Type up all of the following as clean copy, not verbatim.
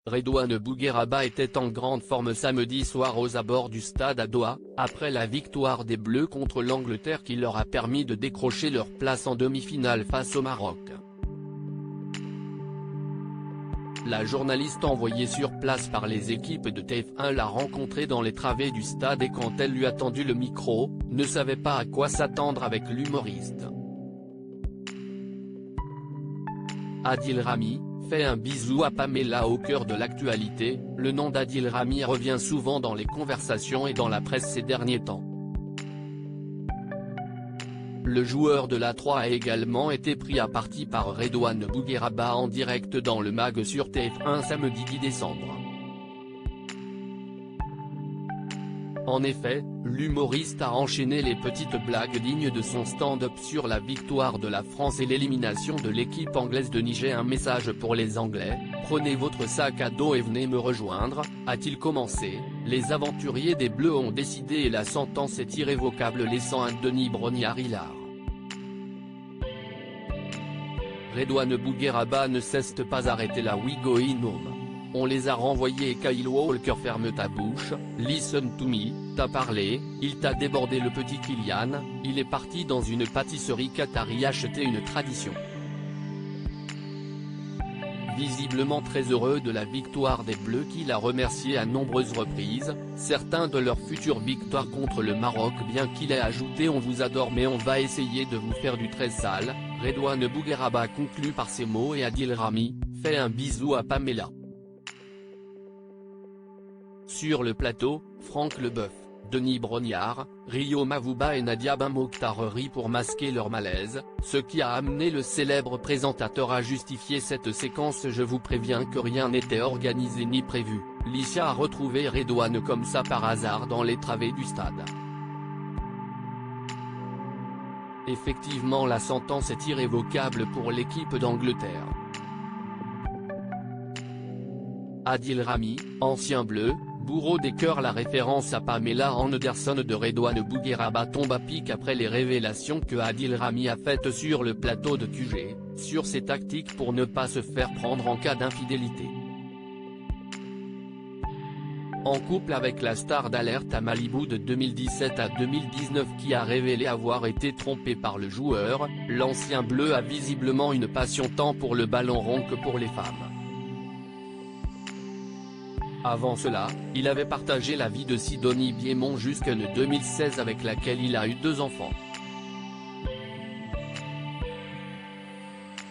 Redouane Bougueraba était en grande forme samedi soir aux abords du stade à Doha, après la victoire des Bleus contre l'Angleterre qui leur a permis de décrocher leur place en demi-finale face au Maroc. La journaliste envoyée sur place par les équipes de TF1 l'a rencontré dans les travées du stade et quand elle lui a tendu le micro, ne savait pas à quoi s'attendre avec l'humoriste. Adil Rami fait un bisou à Pamela au cœur de l'actualité. Le nom d'Adil Rami revient souvent dans les conversations et dans la presse ces derniers temps. Le joueur de l'A3 a également été pris à partie par Redouane Bougueraba en direct dans le MAG sur TF1 samedi 10 décembre. En effet, l'humoriste a enchaîné les petites blagues dignes de son stand-up sur la victoire de la France et l'élimination de l'équipe anglaise de Niger. Un message pour les Anglais: prenez votre sac à dos et venez me rejoindre, a-t-il commencé. Les aventuriers des Bleus ont décidé et la sentence est irrévocable, laissant un Denis Brognard hilar. Redouane Bougueraba ne cesse pas arrêter la We Going Home. On les a renvoyés et Kyle Walker ferme ta bouche, listen to me, t'as parlé, il t'a débordé le petit Kylian, il est parti dans une pâtisserie qatari acheter une tradition. Visiblement très heureux de la victoire des Bleus qu'il a remercié à nombreuses reprises, certains de leur future victoire contre le Maroc, bien qu'il ait ajouté on vous adore mais on va essayer de vous faire du très sale. Redouane Bougueraba conclut par ces mots et Adil Rami fait un bisou à Pamela. Sur le plateau, Franck Leboeuf, Denis Brognard, Rio Mavouba et Nadia Ben Mokhtar rient pour masquer leur malaise, ce qui a amené le célèbre présentateur à justifier cette séquence. Je vous préviens que rien n'était organisé ni prévu. Licia a retrouvé Redouane comme ça par hasard dans les travées du stade. Effectivement, la sentence est irrévocable pour l'équipe d'Angleterre. Adil Rami, ancien bleu, bourreau des cœurs. La référence à Pamela Anderson de Redouane Bougueraba tombe à pic après les révélations que Adil Rami a faites sur le plateau de QG, sur ses tactiques pour ne pas se faire prendre en cas d'infidélité. En couple avec la star d'Alerte à Malibu de 2017 à 2019 qui a révélé avoir été trompé par le joueur, l'ancien bleu a visiblement une passion tant pour le ballon rond que pour les femmes. Avant cela, il avait partagé la vie de Sidonie Biémont jusqu'en 2016 avec laquelle il a eu 2 enfants.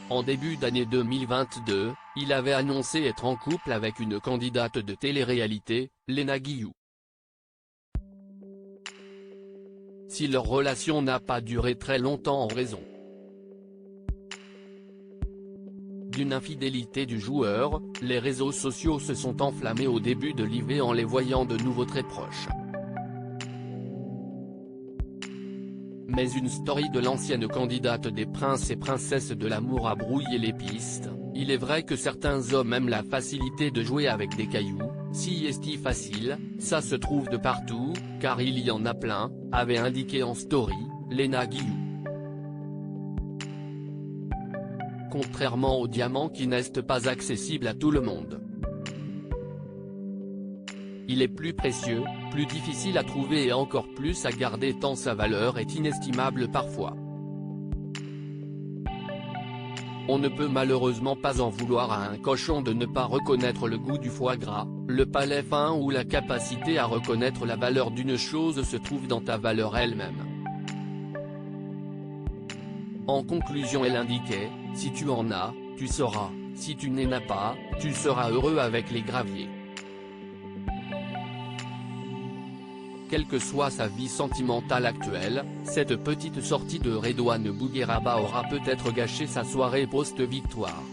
En début d'année 2022, il avait annoncé être en couple avec une candidate de télé-réalité, Léna Guillou. Si leur relation n'a pas duré très longtemps en raison d'une infidélité du joueur, les réseaux sociaux se sont enflammés au début de l'IV en les voyant de nouveau très proches. Mais une story de l'ancienne candidate des princes et princesses de l'amour a brouillé les pistes. Il est vrai que certains hommes aiment la facilité de jouer avec des cailloux, si est-il facile, ça se trouve de partout, car il y en a plein, avait indiqué en story, Léna Guillou. Contrairement aux diamants qui n'est pas accessible à tout le monde. Il est plus précieux, plus difficile à trouver et encore plus à garder tant sa valeur est inestimable parfois. On ne peut malheureusement pas en vouloir à un cochon de ne pas reconnaître le goût du foie gras, le palais fin ou la capacité à reconnaître la valeur d'une chose se trouve dans ta valeur elle-même. En conclusion, elle indiquait, si tu en as, tu sauras, si tu n'en as pas, tu seras heureux avec les graviers. Quelle que soit sa vie sentimentale actuelle, cette petite sortie de Redouane Bougueraba aura peut-être gâché sa soirée post-victoire.